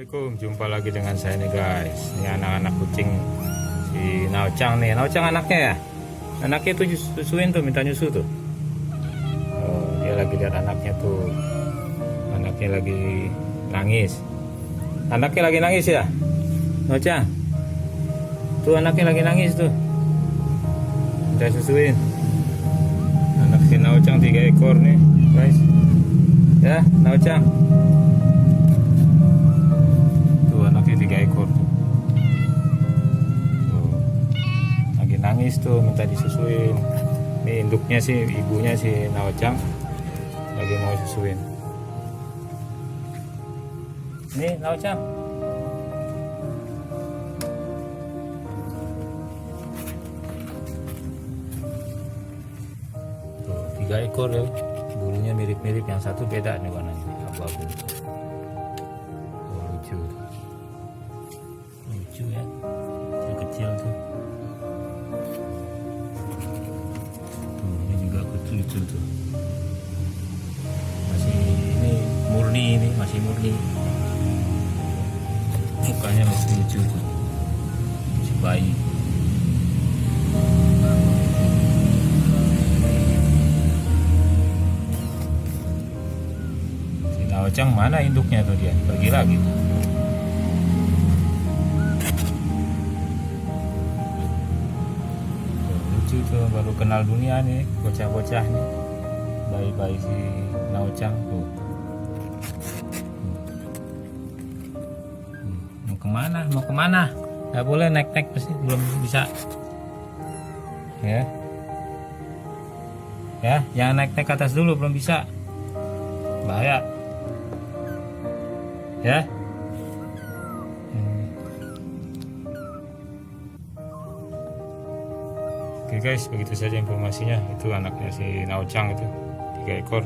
Assalamualaikum, jumpa lagi dengan saya nih guys. Ini anak-anak kucing si Naocang nih. Naocang anaknya ya. Anaknya tuh susuin tuh, minta nyusu tuh. Oh, dia lagi lihat anaknya tuh. Anaknya lagi nangis. Anaknya lagi nangis ya, Naocang. Tuh anaknya lagi nangis tuh. Minta susuin. Anak si Naocang 3 ekor nih, guys. Ya, Naocang. Anaknya 3 ekor tuh. Lagi nangis tuh minta disusuin. Ini induknya sih, ibunya si Naocang lagi mau susuin. Nih Naocang. Tuh 3 ekor ya. Bulunya mirip-mirip, yang satu beda nih warnanya, abu-abu. Lucu ya, kecil tuh. Ini juga lucu tuh. Masih ini murni, ini masih murni. Mukanya masih lucu tuh, masih bayi. Si Naocang mana induknya tuh, dia pergi lagi. Tuh, baru kenal dunia nih bocah-bocah nih, bayi-bayi si Naocang tuh. Mau kemana nggak boleh naik-naik, pasti belum bisa ya, jangan naik-naik ke atas dulu, belum bisa, bahaya ya. Oke guys, begitu saja informasinya. Itu anaknya si Naocang itu 3 ekor.